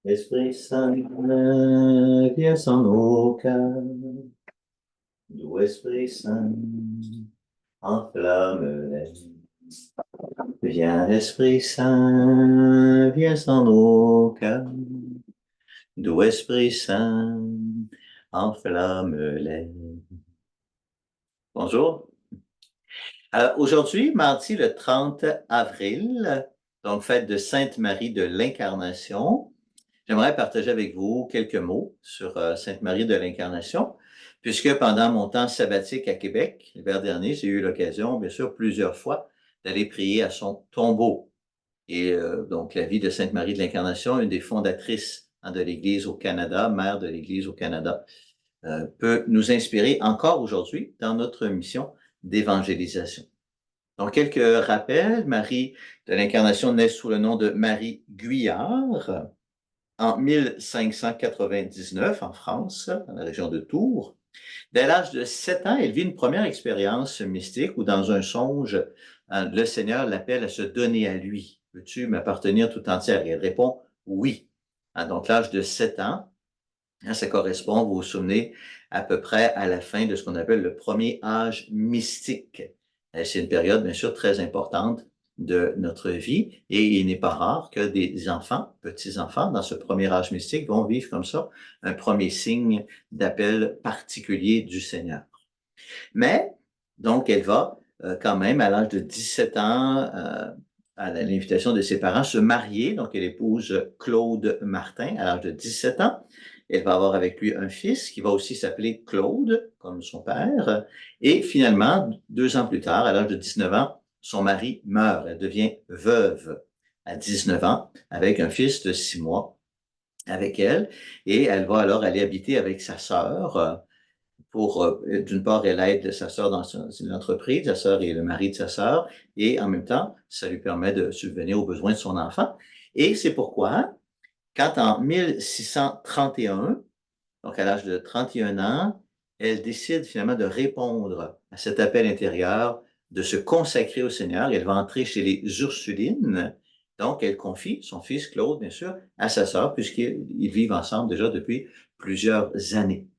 Esprit Saint, viens sans nos cœurs. Doux Esprit Saint, enflamme-les. Viens, Esprit Saint, viens sans nos cœurs. Doux Esprit Saint, enflamme-les. Bonjour. Aujourd'hui, mardi le 30 avril, donc fête de Sainte Marie de l'Incarnation. J'aimerais partager avec vous quelques mots sur Sainte Marie de l'Incarnation, puisque pendant mon temps sabbatique à Québec, l'hiver dernier, j'ai eu l'occasion, bien sûr, plusieurs fois, d'aller prier à son tombeau. Et donc, la vie de Sainte Marie de l'Incarnation, une des fondatrices de l'Église au Canada, mère de l'Église au Canada, peut nous inspirer encore aujourd'hui dans notre mission d'évangélisation. Donc, quelques rappels. Marie de l'Incarnation naît sous le nom de Marie Guyard en 1599 en France, dans la région de Tours. Dès l'âge de 7 ans, elle vit une première expérience mystique où, dans un songe, le Seigneur l'appelle à se donner à lui. Veux-tu m'appartenir tout entière? Et elle répond oui. Donc, l'âge de 7 ans, ça correspond, vous vous souvenez, à peu près à la fin de ce qu'on appelle le premier âge mystique. C'est une période, bien sûr, très importante de notre vie et il n'est pas rare que des enfants, petits-enfants, dans ce premier âge mystique, vont vivre comme ça un premier signe d'appel particulier du Seigneur. Mais, donc, elle va quand même, à l'âge de 17 ans, à l'invitation de ses parents, se marier. Donc, elle épouse Claude Martin à l'âge de 17 ans. Elle va avoir avec lui un fils qui va aussi s'appeler Claude, comme son père. Et finalement, 2 ans plus tard, à l'âge de 19 ans, son mari meurt. Elle devient veuve à 19 ans avec un fils de 6 mois avec elle. Et elle va alors aller habiter avec sa sœur pour, d'une part, elle aide sa sœur dans une entreprise, sa sœur est le mari de sa sœur, et en même temps, ça lui permet de subvenir aux besoins de son enfant. Et c'est pourquoi, quand en 1631, donc à l'âge de 31 ans, elle décide finalement de répondre à cet appel intérieur, de se consacrer au Seigneur. Elle va entrer chez les Ursulines. Donc, elle confie son fils Claude, bien sûr, à sa sœur, puisqu'ils vivent ensemble déjà depuis plusieurs années.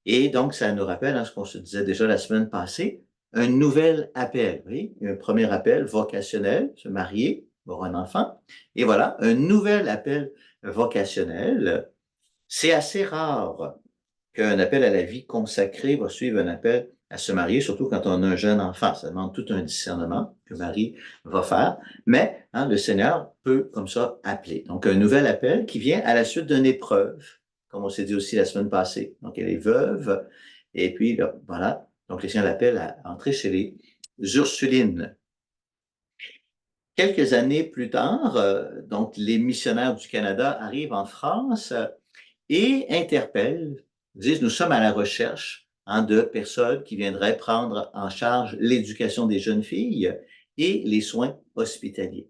Et donc, ça nous rappelle ce qu'on se disait déjà la semaine passée, un nouvel appel, oui, un premier appel vocationnel, se marier, avoir un enfant, et voilà, un nouvel appel vocationnel. C'est assez rare qu'un appel à la vie consacrée va suivre un appel à se marier, surtout quand on a un jeune enfant. Ça demande tout un discernement que Marie va faire, mais le Seigneur peut comme ça appeler. Donc, un nouvel appel qui vient à la suite d'une épreuve, comme on s'est dit aussi la semaine passée. Donc, elle est veuve, et puis, là, voilà, donc le Seigneur l'appelle à entrer chez les Ursulines. Quelques années plus tard, donc les missionnaires du Canada arrivent en France et interpellent, disent, nous sommes à la recherche de personnes qui viendraient prendre en charge l'éducation des jeunes filles et les soins hospitaliers.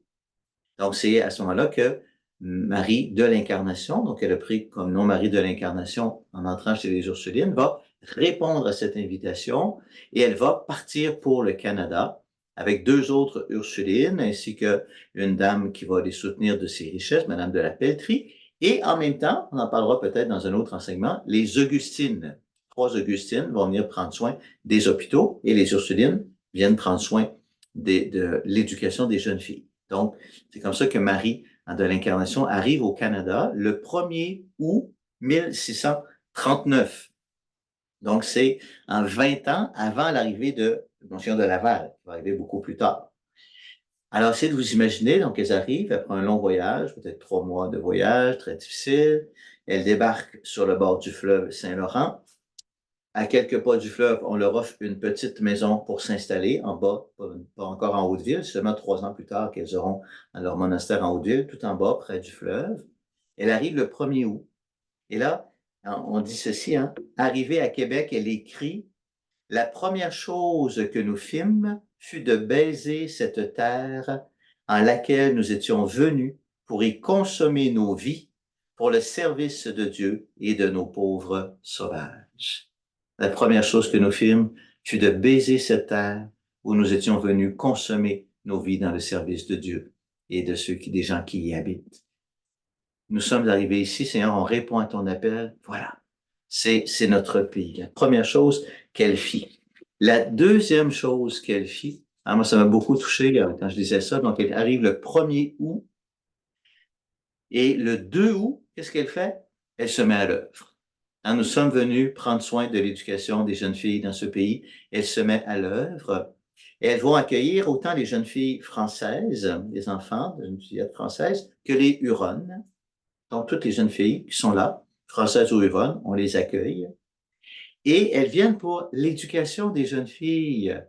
Donc, c'est à ce moment-là que Marie de l'Incarnation, donc elle a pris comme nom Marie de l'Incarnation en entrant chez les Ursulines, va répondre à cette invitation et elle va partir pour le Canada avec 2 autres Ursulines ainsi qu'une dame qui va les soutenir de ses richesses, Madame de la Pelletrie, et en même temps, on en parlera peut-être dans un autre enseignement, les Augustines. 3 Augustines vont venir prendre soin des hôpitaux et les Ursulines viennent prendre soin de l'éducation des jeunes filles. Donc, c'est comme ça que Marie de l'Incarnation arrive au Canada le 1er août 1639. Donc, c'est en 20 ans avant l'arrivée de Monseigneur de Laval, qui va arriver beaucoup plus tard. Alors, essayez de vous imaginer, donc elles arrivent après un long voyage, peut-être 3 mois de voyage, très difficile. Elles débarquent sur le bord du fleuve Saint-Laurent. À quelques pas du fleuve, on leur offre une petite maison pour s'installer en bas, pas encore en Haute-Ville, seulement 3 ans plus tard qu'elles auront leur monastère en Haute-Ville, tout en bas, près du fleuve. Elle arrive le 1er août. Et là, on dit ceci, arrivée à Québec, elle écrit, la première chose que nous fîmes fut de baiser cette terre en laquelle nous étions venus pour y consommer nos vies pour le service de Dieu et de nos pauvres sauvages. La première chose que nous fîmes fut de baiser cette terre où nous étions venus consommer nos vies dans le service de Dieu et des gens qui y habitent. nous sommes arrivés ici, Seigneur, on répond à ton appel. Voilà, c'est notre pays. La première chose qu'elle fit. La deuxième chose qu'elle fit, moi, ça m'a beaucoup touché quand je disais ça. Donc, elle arrive le 1er août et le 2 août, qu'est-ce qu'elle fait? Elle se met à l'œuvre. Nous sommes venus prendre soin de l'éducation des jeunes filles dans ce pays. Elle se met à l'œuvre. Et elles vont accueillir autant les jeunes filles françaises, les enfants, les jeunes filles françaises, que les Huronnes. Donc, toutes les jeunes filles qui sont là, françaises ou Huronnes, on les accueille. Et elles viennent pour l'éducation des jeunes filles.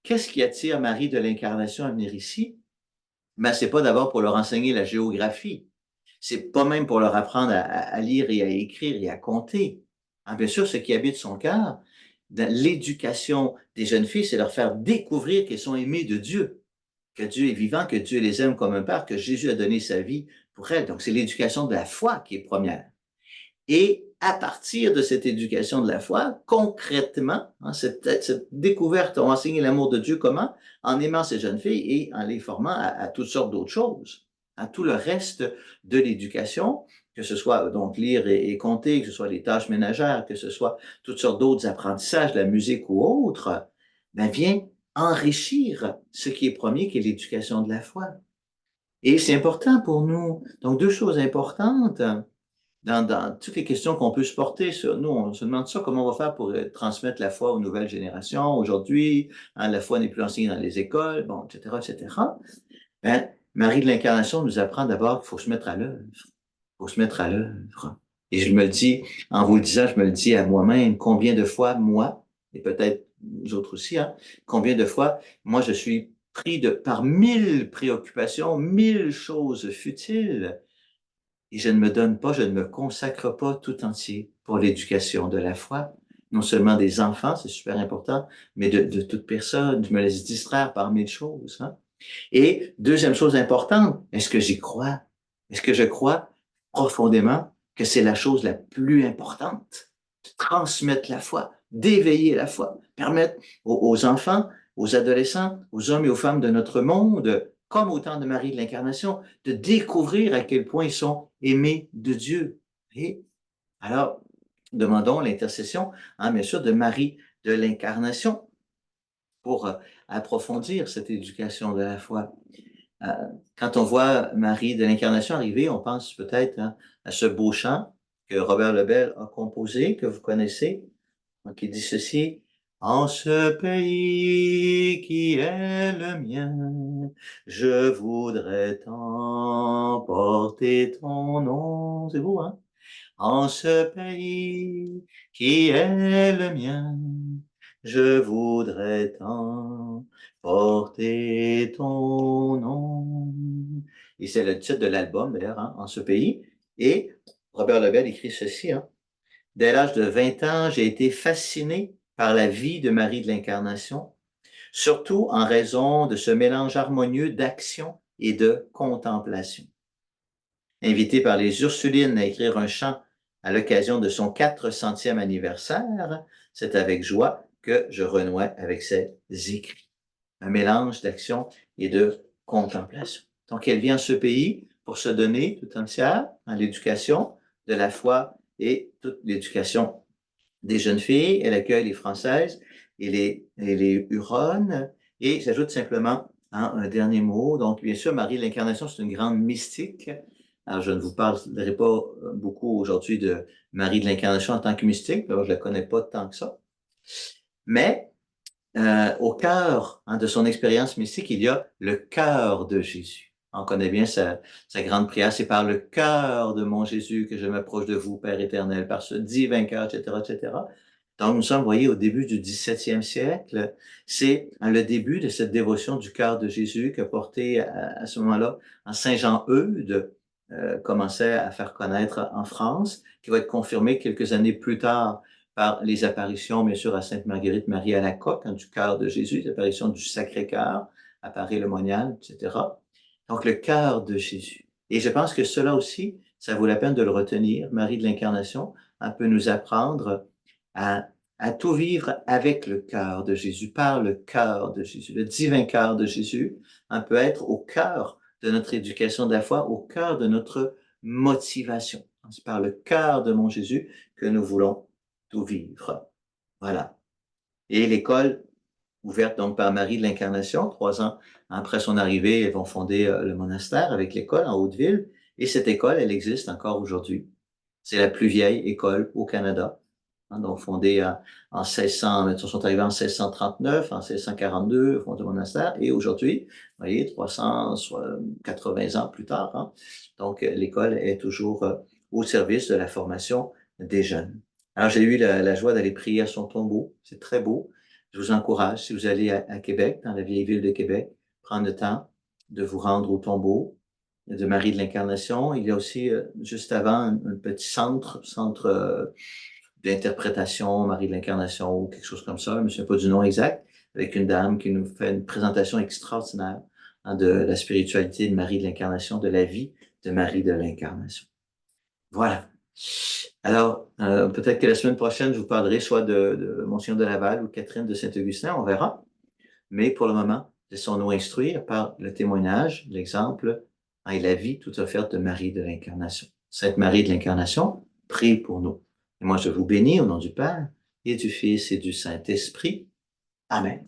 Qu'est-ce qui attire Marie de l'Incarnation à venir ici? Ben, c'est pas d'abord pour leur enseigner la géographie. C'est pas même pour leur apprendre à lire et à écrire et à compter. Bien sûr, ce qui habite son cœur, dans l'éducation des jeunes filles, c'est leur faire découvrir qu'elles sont aimées de Dieu, que Dieu est vivant, que Dieu les aime comme un père, que Jésus a donné sa vie pour elles. Donc, c'est l'éducation de la foi qui est première. Et à partir de cette éducation de la foi, concrètement, cette découverte, on enseigné l'amour de Dieu comment? En aimant ces jeunes filles et en les formant à toutes sortes d'autres choses, à tout le reste de l'éducation, que ce soit donc lire et compter, que ce soit les tâches ménagères, que ce soit toutes sortes d'autres apprentissages, la musique ou autre, vient enrichir ce qui est premier, qui est l'éducation de la foi. Et c'est important pour nous. Donc, deux choses importantes dans toutes les questions qu'on peut se porter sur nous, on se demande ça, comment on va faire pour transmettre la foi aux nouvelles générations. Aujourd'hui, la foi n'est plus enseignée dans les écoles, bon, etc., etc. Marie de l'Incarnation nous apprend d'abord qu'il faut se mettre à l'œuvre. Il faut se mettre à l'œuvre. Et je me le dis, en vous le disant, je me le dis à moi-même, combien de fois, moi, et peut-être vous autres aussi, combien de fois, moi, je suis pris par 1000 préoccupations, 1000 choses futiles, et je ne me donne pas, je ne me consacre pas tout entier pour l'éducation de la foi, non seulement des enfants, c'est super important, mais de toute personne. Je me laisse distraire par mille choses. Et deuxième chose importante, est-ce que j'y crois? Est-ce que je crois profondément que c'est la chose la plus importante? De transmettre la foi, d'éveiller la foi, permettre aux enfants, aux adolescents, aux hommes et aux femmes de notre monde, comme au temps de Marie de l'Incarnation, de découvrir à quel point ils sont aimés de Dieu. Et alors, demandons l'intercession, bien sûr, de Marie de l'Incarnation pour approfondir cette éducation de la foi. Quand on voit Marie de l'Incarnation arriver, on pense peut-être à ce beau chant que Robert Lebel a composé, que vous connaissez, qui dit ceci: En ce pays qui est le mien, je voudrais tant porter ton nom. C'est beau, hein? En ce pays qui est le mien, je voudrais tant porter ton nom. Et c'est le titre de l'album, d'ailleurs, En ce pays. Et Robert Lebel écrit ceci, Dès l'âge de 20 ans, j'ai été fasciné par la vie de Marie de l'Incarnation, surtout en raison de ce mélange harmonieux d'action et de contemplation. Invité par les Ursulines à écrire un chant à l'occasion de son 400e anniversaire, c'est avec joie que je renouais avec ses écrits. Un mélange d'action et de contemplation. Donc, elle vient en ce pays pour se donner tout entière à l'éducation de la foi et toute l'éducation des jeunes filles. Elle accueille les Françaises et les Huronnes. Et j'ajoute simplement un dernier mot. Donc, bien sûr, Marie de l'Incarnation, c'est une grande mystique. Alors, je ne vous parlerai pas beaucoup aujourd'hui de Marie de l'Incarnation en tant que mystique, alors je ne la connais pas tant que ça. Mais au cœur de son expérience mystique, il y a le cœur de Jésus. On connaît bien sa grande prière, c'est par le cœur de mon Jésus que je m'approche de vous, Père éternel, par ce divin cœur, etc., etc. Donc, nous sommes, vous voyez, au début du 17e siècle. C'est le début de cette dévotion du cœur de Jésus que porté à ce moment-là Saint Jean-Eudes commençait à faire connaître en France, qui va être confirmé quelques années plus tard par les apparitions, bien sûr, à Sainte Marguerite Marie à la Coque, du cœur de Jésus, les apparitions du Sacré-Cœur à Paris-le-Monial, etc. Donc, le cœur de Jésus. Et je pense que cela aussi, ça vaut la peine de le retenir. Marie de l'Incarnation, peut nous apprendre à, à tout vivre avec le cœur de Jésus, par le cœur de Jésus. Le divin cœur de Jésus peut être au cœur de notre éducation de la foi, au cœur de notre motivation. C'est par le cœur de mon Jésus que nous voulons tout vivre. Voilà. Et l'école, ouverte donc par Marie de l'Incarnation, 3 ans après son arrivée, elles vont fonder le monastère avec l'école en Haute-Ville. Et cette école, elle existe encore aujourd'hui. C'est la plus vieille école au Canada. Donc fondée en 1600, ils sont arrivés en 1639, en 1642, fondé le monastère. Et aujourd'hui, vous voyez, 380 ans plus tard, donc l'école est toujours au service de la formation des jeunes. Alors j'ai eu la joie d'aller prier à son tombeau. C'est très beau. Je vous encourage, si vous allez à Québec, dans la vieille ville de Québec, prendre le temps de vous rendre au tombeau de Marie de l'Incarnation. Il y a aussi, juste avant, un petit centre d'interprétation, Marie de l'Incarnation, ou quelque chose comme ça, je ne me souviens pas du nom exact, avec une dame qui nous fait une présentation extraordinaire de la spiritualité de Marie de l'Incarnation, de la vie de Marie de l'Incarnation. Voilà. Alors, peut-être que la semaine prochaine, je vous parlerai soit de Monseigneur de Laval ou Catherine de Saint-Augustin, on verra. Mais pour le moment, laissons-nous instruire par le témoignage, l'exemple et la vie toute offerte de Marie de l'Incarnation. Sainte Marie de l'Incarnation, prie pour nous. Et moi, je vous bénis au nom du Père et du Fils et du Saint-Esprit. Amen.